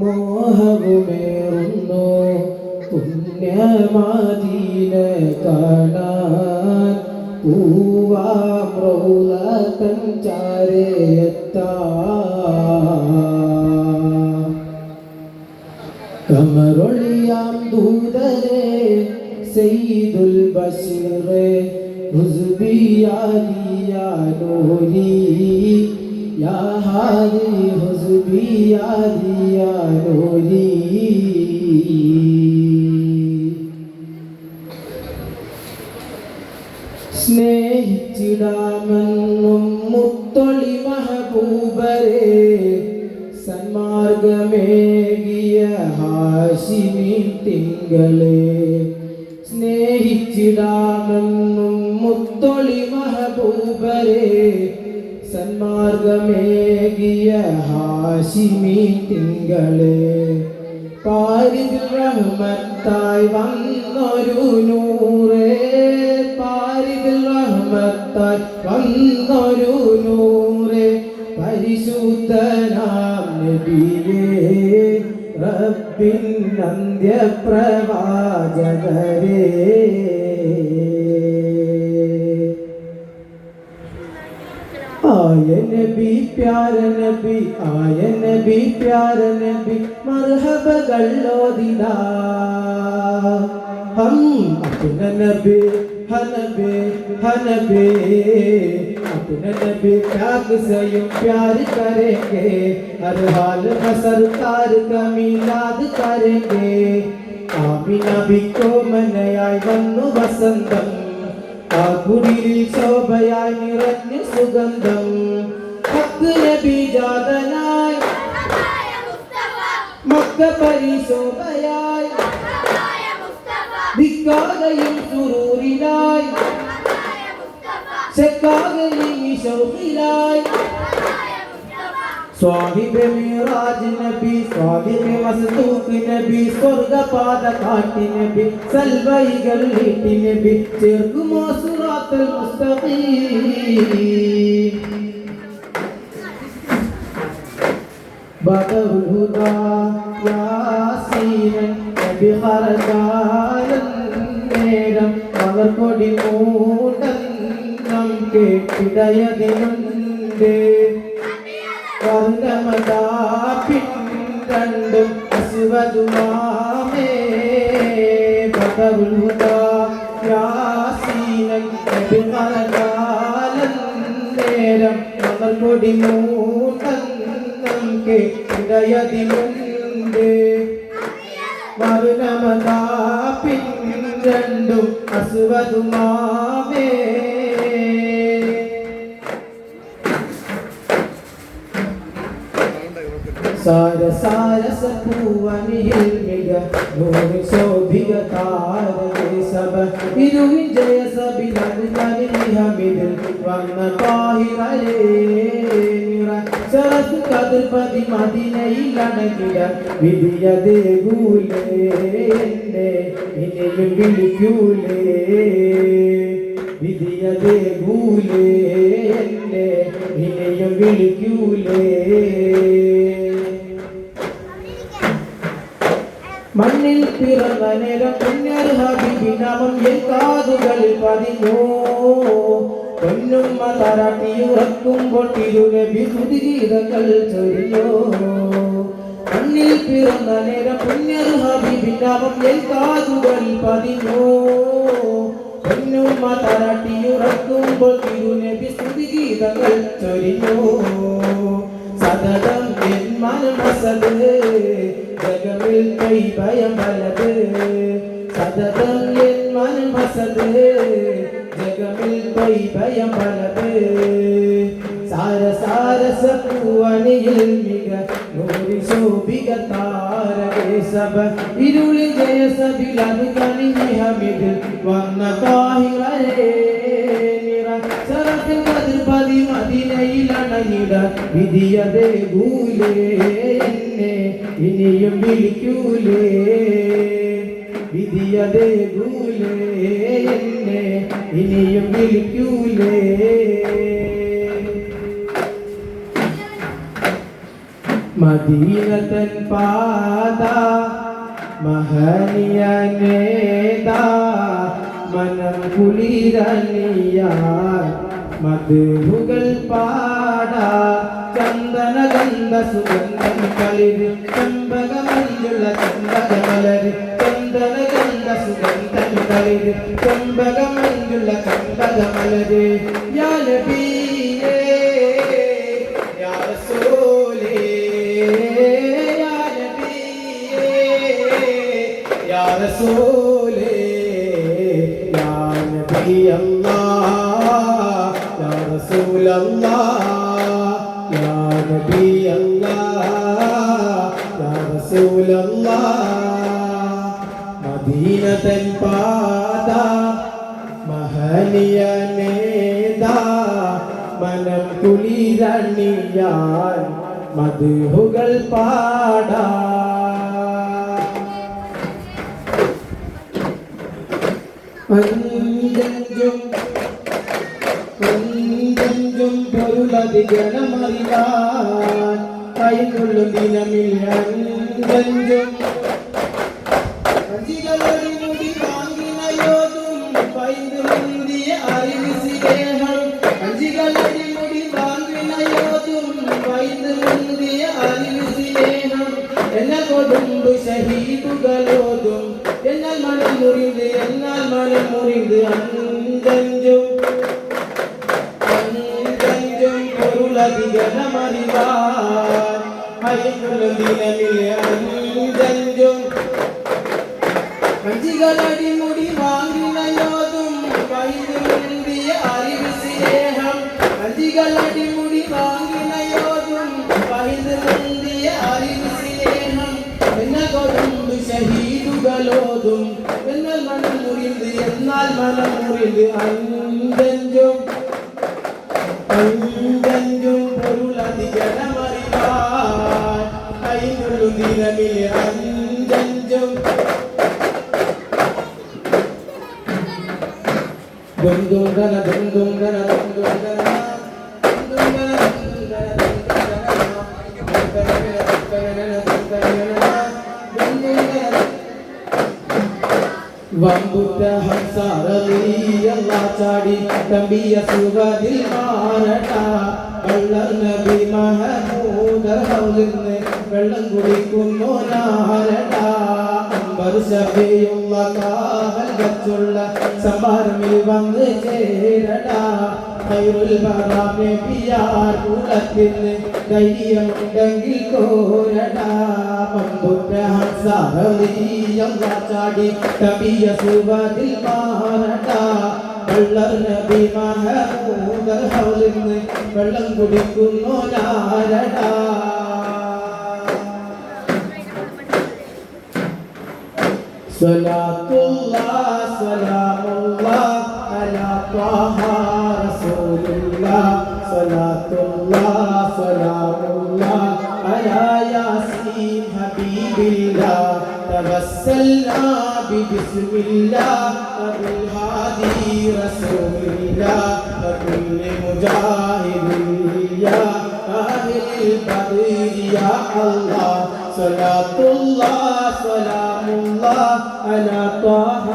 മോഹവുമേറുന്നു പുണ്യമദീന കാണാൻ പൂവാം റൗളതൻ ചാരയെത്താൻ കമറൊളിയാം ദൂതരെ സയ്യിദുൽ ബശീറെ ഹുസ്ബിയാലിയാ നൂരി യാ ഹാദി ഹുസ്ബിയാലിയാ നൂരി സ്നേഹിച്ചിടാമെന്നും മുത്തൊളി മഹബൂബരെ സന്മാർഗമേകിയ ഹാശിമി തിങ്കളെ സ്നേഹിച്ചിടാമെന്നും മുത്തൊളി മഹബൂബരെ സന്മാർഗമേകിയ ഹാശിമി തിങ്കളെ പാരിതിൽ റഹ്മത്തായി വന്നൊരു നൂറേ പാരിതിൽ റഹ്മത്തായി വന്നൊരു നൂറേ പരിശുദ്ധനാം നബിയേ റബ്ബിൻ അന്ത്യപ്രവാചകരേ आय नबी प्यार नबी आय नबी प्यार नबी मरहब गल्लोदिदा हम अपना नबी हनबे हनबे अपना नबी त्याग से प्यार करेंगे हर हाल में सरकार का मिलाद करेंगे आमिना भी को मनयाय वन्नु वसंतम ആ കുടിലിൽ ശോഭയായി നിറഞ്ഞ സുഗന്ധം ഹക്ക് നബി ജാതനായി മക്ക പരിശോഭയായി ദിക്കാകയും സുറൂരിലായി ശക്കാകയും ശൗഖിലായി സ്വാഹിബ് മിറാജ് നബി സ്വാഹിബ് മസ്തൂഖ് നബി സ്വർഗപാത കാട്ടി നബി സൽവൈകൾ നീട്ടി നബി ചേർക്കുമോ സിറാത്തുൽ മുസ്തഖീം ബദറുൽ ഹുദാ യാസീൻ നബി ഖറദാലൻ നേരം മലർകൊടി മൂടന്നം കേട്ടിടയതിനുണ്ട് വർണ്ണമതാപിണ്ടണ്ടും അസ്വദുമാമേ ബദറുൽ ഹുദാ യാസീനൻ നബി ഖറദാലൻ നേരം മലർകൊടി മൂടന്നം കേട്ടിടയതിനുണ്ട് വർണ്ണമതാപിണ്ടണ്ടും അസ്വദുമാമേ സാര സാരസ പൂവനിയിൽ മിക നൂറ് ശോഭിക താരകേ സബ ഇരുവിൻ ജയ സബിലത് കനിഹ മിതിൽ വന്ന താഹിറേ നിറ ശരത് കതിർ പതി മദിനയിൽ അണകിട വിധിയതേ ഗൂലേ എന്നെ ഇനിയും വിളിക്കൂലേ വിധിയതേ ഗൂലേ എന്നെ ഇനിയും വിളിക്കൂലേ മണ്ണിൽ പിറന്ന നേരം പുണ്യർ ഹബീബിനാമം എൻ കാതുകളിൽ പതിഞ്ഞു പൊന്നുമ്മ തരാട്ടിയുറക്കുമ്പോൾ തിരുനബി സ്തുതിഗീതങ്ങൾ ചൊരിഞ്ഞു മണ്ണിൽ പിറന്ന നേരം പുണ്യർ ഹബീബിനാമം എൻ കാതുകളിൽ പതിഞ്ഞു പൊന്നുമ്മ തരാട്ടിയുറക്കുമ്പോൾ തിരുനബി സ്തുതിഗീതങ്ങൾ ചൊരിഞ്ഞു സതതം എൻ മനമസത് ജഗമിൽ കൈ ഭയം വലത് സതതം എൻ മനമസത് ജഗമിൽ കൈ ഭയം വലത് സാര സാരസ പൂവണിയിൽ മിക നൂറി ശോഭിക താരകേ സബ ഇരുളിൽ ജയ സബിലത് കനിഹമിതിൽ വന്ന താഹിറേ നിറ ശരത്തിൽ കതിർ പതി മദിനയിൽ അണഞ്ഞിട വിധിയതേ ഗൂലേ എന്നെ ഇനിയും വിളിക്കൂലേ വിധിയതേ ഗൂലേ എന്നെ ഇനിയും വിളിക്കൂലേ മദീനതൻ പാത മഹനീയ നേതാ മനം കുളിരണിയാൻ മധുകൾ പാടാ ചന്ദന ഗന്ധ സുഗന്ധം കളിര് ചെമ്പകമഞ്ചുള്ള ചെമ്പകമലര് ചന്ദന ഗന്ധ സുഗന്ധം കളിര് ചെമ്പകമഞ്ചുള്ള ചെമ്പകമലര് യാ നബിയേ യാ റസൂലേ യാ നബിയേ യാ റസൂലേ യാ നബി അല്ലാഹ് യാ റസൂൽ അല്ലാഹ് യാ നബി അല്ലാഹ് യാ റസൂൽ അല്ലാഹ് മദീനതൻ പാത മഹനീയ നേതാ മനം കുളിരണിയാൻ മധുകൾ പാടാ അഞ്ചഞ്ചും പൊരുളധികണമറിയാൻ കൈകൊള്ളും ദിനമിൽ അഞ്ചഞ്ചും അഞ്ചികളൊരു മുടി വാങ്ങിനയോതും പൈതു മുന്തിയ അറിവ് സ്നേഹം അഞ്ചികളൊരു മുടി വാങ്ങിനയോതും പൈതു മുന്തിയ അറിവ് സ്നേഹം എന്ന കൊടുണ്ടു ഷഹീദുകളോതും എന്നാൽ മനം മുറിந்து അഞ്ചഞ്ചും പൊരുളധികണമറിവാൻ കൈകൊള്ളും ദിനമിൽ അഞ്ചഞ്ചും അഞ്ചികളടി മുടി വാങ്ങിനയോതും പൈതു മുന്തിയ അറിവ് സ്നേഹം അഞ്ചികളടി മുടി വാങ്ങിനയോതും പൈതു മുന്തിയ അറിവ് സ്നേഹം എന്ന കൊടുണ്ടു ഷഹീദുകളോതും എന്നാൽ മനം മുറിந்து അഞ്ചഞ്ചും പൊരുളധികണമറിവാൻ കൈകൊള്ളും ദിനമിൽ അഞ്ചഞ്ചും ദുംദുംഗന ദുംദുംഗന ദുംദുംഗന വമ്പുറ്റ ഹംസറളിയല്ലാ ചാടി തമ്പിയ സുഖദിൽ മാറട്ട വള്ളർ നബി മഹമൂദ് ഹൗലിന്ന് വെള്ളം കുടിക്കുന്നു നാരട അമ്പർ ശബിയുള്ള കാവൽ വച്ചുള്ള സംഭാരമിൽ വന്ന് ചേരടാ ഖൈറുൽ ബറാ നബിയാർ കുലത്തിന് ധൈര്യമുണ്ടെങ്കിൽ കോരടാ വമ്പുറ്റ ഹംസറളിയല്ലാ ചാടി തമ്പിയ സുഖദിൽ മാറട്ട വള്ളർ നബി മഹമൂദ് ഹൗലിന്ന് വെള്ളം കുടിക്കുന്നു നാരടാ സ്വലാത്തുല്ലാഹ് സലാമുല്ലാഹ് അലാ ത്വാഹ റസൂലുള്ളാഹ് സ്വലാത്തുല്ലാഹ് സലാമുല്ലാഹ് അലാ യാസീൻ ഹബീബില്ലാഹ് തവസ്സൽനാ ബിസ്മില്ലാഹ് അബുൽ ഹാദി റസൂലില്ലാഹ് വകുല്ലി മുജാഹിദിയ്യ അഹ്ലിൽ ബദരി യാ അല്ലാഹ് സ്വലാത്തുല്ലാഹ് സലാമുല്ലാഹ് അലാ ത്വാഹ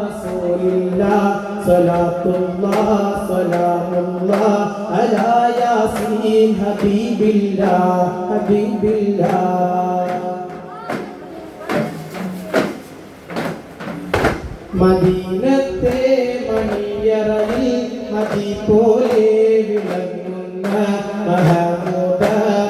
റസൂലില്ലാഹ് സ്വലാത്തുല്ലാഹ് സലാമുല്ലാഹ് അലാ യാസീൻ ഹബീബില്ലാഹ് മദീനത്തെ മണിയറയിൽ മതി പോലെ വിളങ്ങുന്ന മഹമൂദ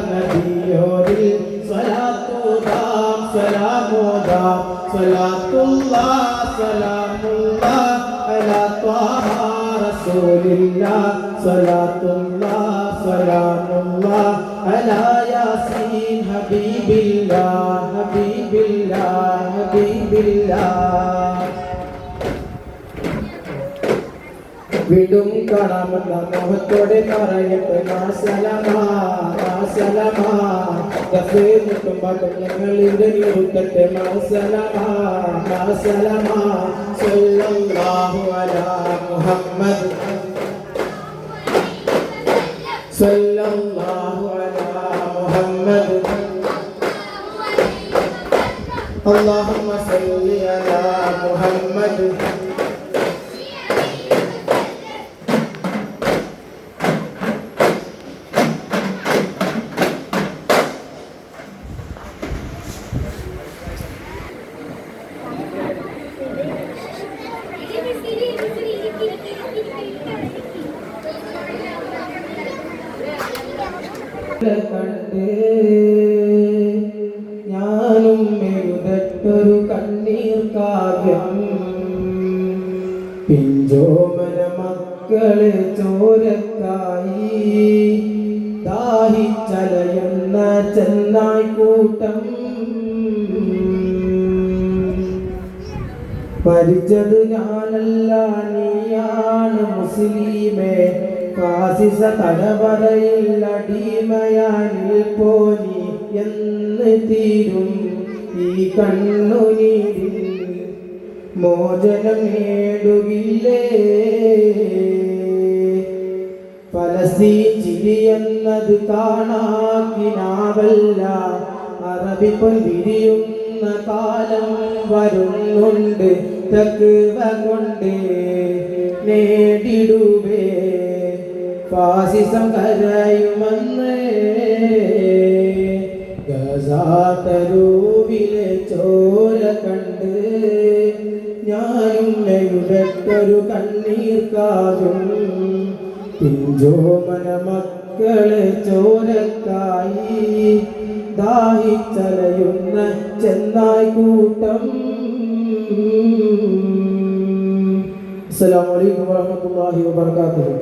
നബിയോരിൽ സ്വലാത്തുദാം സലാമുദാം സ്വലാത്തുല്ലാഹ് സലാമുല്ലാഹ് അലാ ത്വാഹ റസൂലില്ലാഹ് സ്വലാത്തുല്ലാഹ് സലാമുല്ലാഹ് അലാ യാസീൻ ഹബീബില്ലാഹ് ഹബീബില്ലാഹ് വീണ്ടും കാണാമെന്ന മോഹത്തോടെ പറയട്ടെ മാസലമാ മാസലമാ മുട്ടും പാട്ടും ഞങ്ങളിവിടെ നിറുത്തട്ടെ മാസലമാ മാസലമാ സല്ലല്ലാഹു അലാ മുഹമ്മദ് സല്ലല്ലാഹു അലാ മുഹമ്മദ് اللهم صل على محمد ഞാനും എഴുതട്ടൊരു കണ്ണീർ കാവ്യം പിഞ്ചോമന മക്കളെ ചോരക്കായി ദാഹിച്ചലയുന്ന ചെന്നായ്ക്കൂട്ടം മരിച്ചത് ഞാനല്ല നീയാണ് മുസ്ലിമേ ഫാസിസ തലവറയിൽ അടിമയാനിൽ പോനി എന്ന് തീരും ഈ കണ്ണുനീരിൽ മോചനം നേടുകില്ലേ ഫലസ്തീൻ ചിരി എന്നത് കാണാക്കിനാവല്ല അറബി പൊൻ വിരിയുന്ന കാലം വരുന്നുണ്ട് തഖ്വ കൊണ്ട് നേടിടുവേ ഫാസിസം കരയുമെന്ന് ഗസാതരൂവിലെ ചോര കണ്ട് ഞാനും എഴുതട്ടൊരു കണ്ണീർ കാവും പിഞ്ചോമന മക്കളെ ചോരക്കായി ദാഹിച്ചലയുന്ന ചെന്നായ്ക്കൂട്ടം. അസ്സലാമു അലൈക്കും വറഹ്മത്തുള്ളാഹി വബറകാതുഹു.